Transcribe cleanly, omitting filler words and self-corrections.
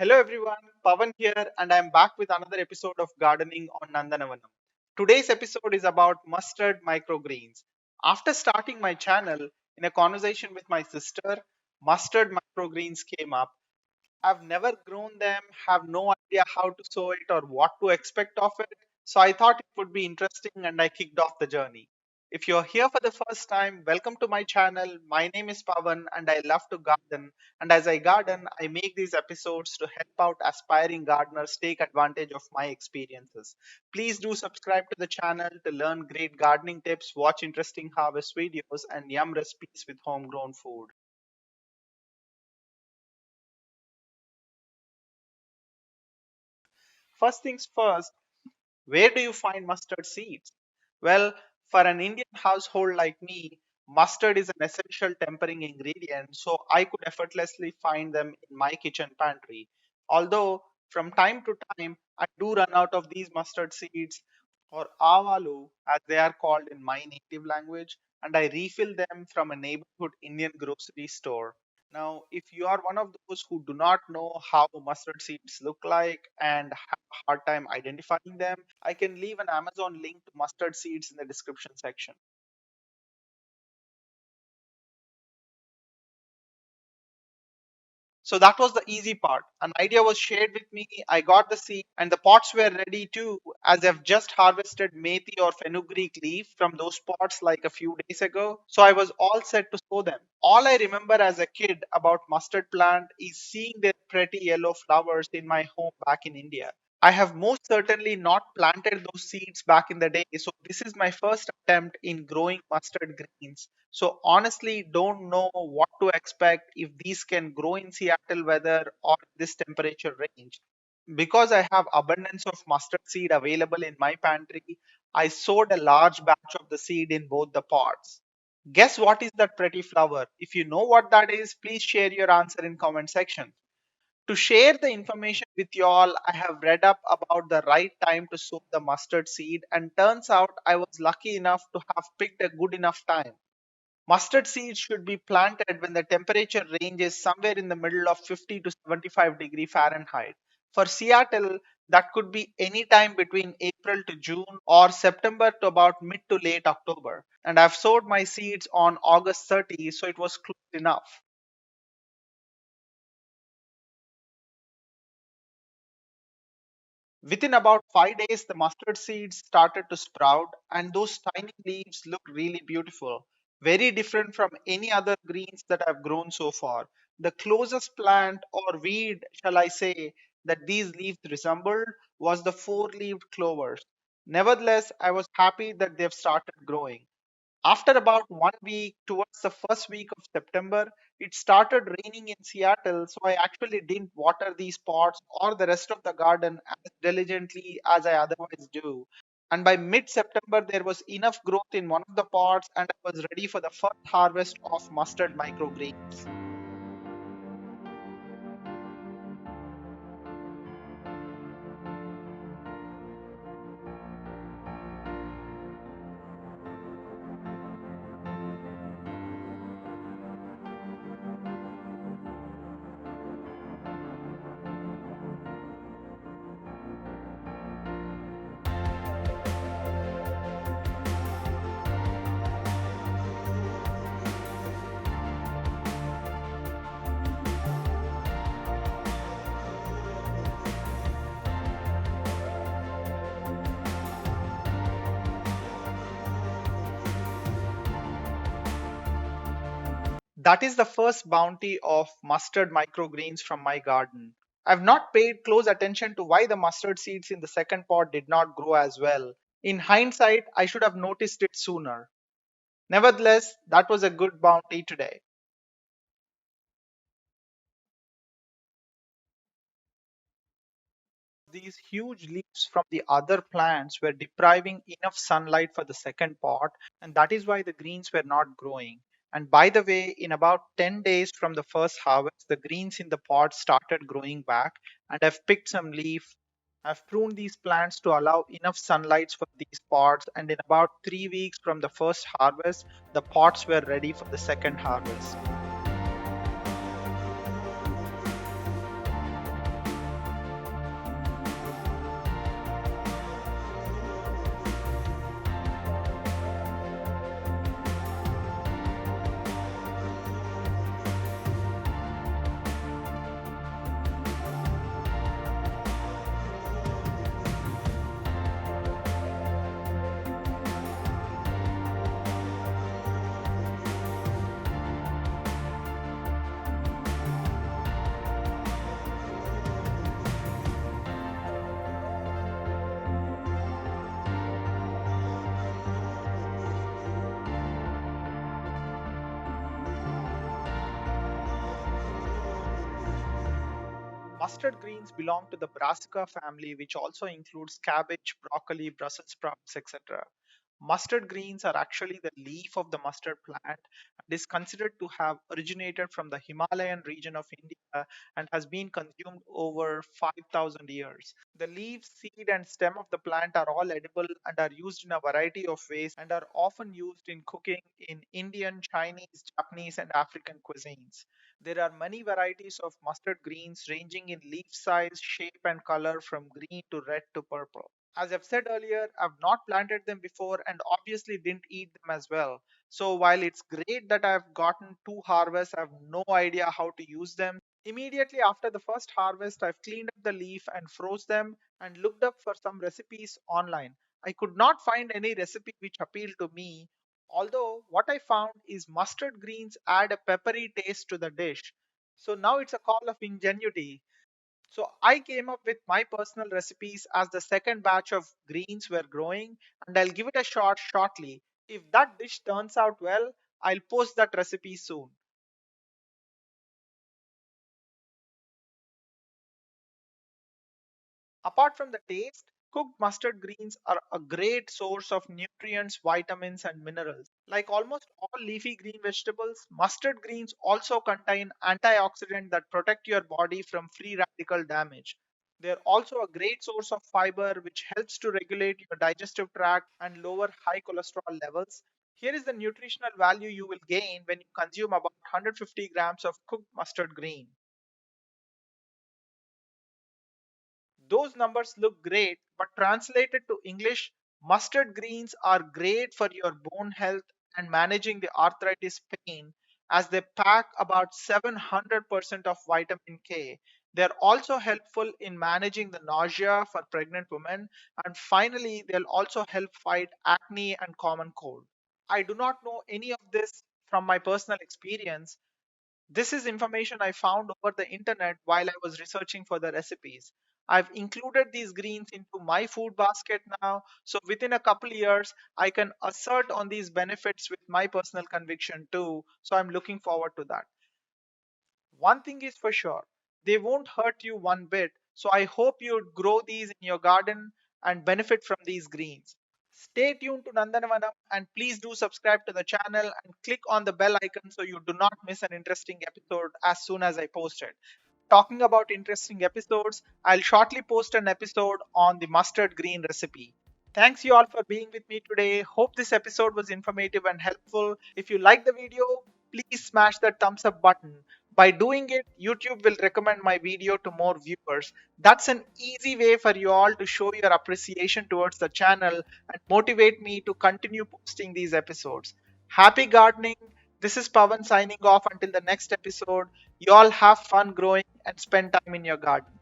Hello everyone, Pavan here, and I'm back with another episode of Gardening on Nandanavanam. Today's episode is about mustard microgreens. After starting my channel, in a conversation with my sister, mustard microgreens came up. I've never grown them, have no idea how to sow it or what to expect of it. So I thought it would be interesting and I kicked off the journey. If you're here for the first time, welcome to my channel. My name is Pavan and I love to garden. And as I garden, I make these episodes to help out aspiring gardeners take advantage of my experiences. Please do subscribe to the channel to learn great gardening tips, watch interesting harvest videos, and yum recipes with homegrown food. First things first, where do you find mustard seeds? Well, for an Indian household like me, mustard is an essential tempering ingredient, so I could effortlessly find them in my kitchen pantry. Although, from time to time, I do run out of these mustard seeds, or Avalu, as they are called in my native language, and I refill them from a neighborhood Indian grocery store. Now, if you are one of those who do not know how mustard seeds look like and have a hard time identifying them, I can leave an Amazon link to mustard seeds in the description section. So that was the easy part. An idea was shared with me. I got the seed, and the pots were ready too, as I've just harvested methi or fenugreek leaf from those pots like a few days ago. So I was all set to sow them. All I remember as a kid about mustard plant is seeing their pretty yellow flowers in my home back in India. I have most certainly not planted those seeds back in the day, so this is my first attempt in growing mustard greens. So honestly, don't know what to expect if these can grow in Seattle weather or this temperature range. Because I have abundance of mustard seed available in my pantry, I sowed a large batch of the seed in both the pots. Guess what is that pretty flower? If you know what that is, please share your answer in comment section. To share the information with you all, I have read up about the right time to sow the mustard seed, and turns out I was lucky enough to have picked a good enough time. Mustard seeds should be planted when the temperature range is somewhere in the middle of 50 to 75 degree Fahrenheit. For Seattle, that could be any time between April to June or September to about mid to late October. And I've sowed my seeds on August 30, so it was close enough. Within about 5 days, the mustard seeds started to sprout, and those tiny leaves look really beautiful. Very different from any other greens that I've grown so far. The closest plant or weed, shall I say, that these leaves resembled was the four leaved clovers. Nevertheless, I was happy that they've started growing. After about 1 week, towards the first week of September, it started raining in Seattle, so I actually didn't water these pots or the rest of the garden as diligently as I otherwise do. And by mid September, there was enough growth in one of the pots, and I was ready for the first harvest of mustard microgreens. That is the first bounty of mustard microgreens from my garden. I've not paid close attention to why the mustard seeds in the second pot did not grow as well. In hindsight, I should have noticed it sooner. Nevertheless, that was a good bounty today. These huge leaves from the other plants were depriving enough sunlight for the second pot, and that is why the greens were not growing. And by the way, in about 10 days from the first harvest, the greens in the pot started growing back, and I've picked some leaf. I've pruned these plants to allow enough sunlight for these pots, and in about 3 weeks from the first harvest, the pots were ready for the second harvest. Mustard greens belong to the Brassica family, which also includes cabbage, broccoli, Brussels sprouts, etc. Mustard greens are actually the leaf of the mustard plant and is considered to have originated from the Himalayan region of India and has been consumed over 5,000 years. The leaves, seed, and stem of the plant are all edible and are used in a variety of ways and are often used in cooking in Indian, Chinese, Japanese, and African cuisines. There are many varieties of mustard greens ranging in leaf size, shape, and color from green to red to purple. As I've said earlier, I've not planted them before and obviously didn't eat them as well. So while it's great that I've gotten two harvests, I have no idea how to use them. Immediately after the first harvest, I've cleaned up the leaf and froze them and looked up for some recipes online. I could not find any recipe which appealed to me, although what I found is mustard greens add a peppery taste to the dish. So now it's a call of ingenuity. So I came up with my personal recipes as the second batch of greens were growing, and I'll give it a shot shortly. If that dish turns out well, I'll post that recipe soon. Apart from the taste, cooked mustard greens are a great source of nutrients, vitamins, and minerals. Like almost all leafy green vegetables, mustard greens also contain antioxidants that protect your body from free radical damage. They're also a great source of fiber, which helps to regulate your digestive tract and lower high cholesterol levels. Here is the nutritional value you will gain when you consume about 150 grams of cooked mustard green. Those numbers look great, but translated to English, mustard greens are great for your bone health and managing the arthritis pain as they pack about 700% of vitamin K. They're also helpful in managing the nausea for pregnant women, and finally, they'll also help fight acne and common cold. I do not know any of this from my personal experience. This is information I found over the internet while I was researching for the recipes. I've included these greens into my food basket now, so within a couple years, I can assert on these benefits with my personal conviction too. So I'm looking forward to that. One thing is for sure, they won't hurt you one bit. So I hope you grow these in your garden and benefit from these greens. Stay tuned to Nandanavanam and please do subscribe to the channel and click on the bell icon so you do not miss an interesting episode as soon as I post it. Talking about interesting episodes, I'll shortly post an episode on the mustard green recipe. Thanks you all for being with me today. Hope this episode was informative and helpful. If you like the video, please smash that thumbs up button. By doing it, YouTube will recommend my video to more viewers. That's an easy way for you all to show your appreciation towards the channel and motivate me to continue posting these episodes. Happy gardening. This is Pavan signing off until the next episode. You all have fun growing and spend time in your garden.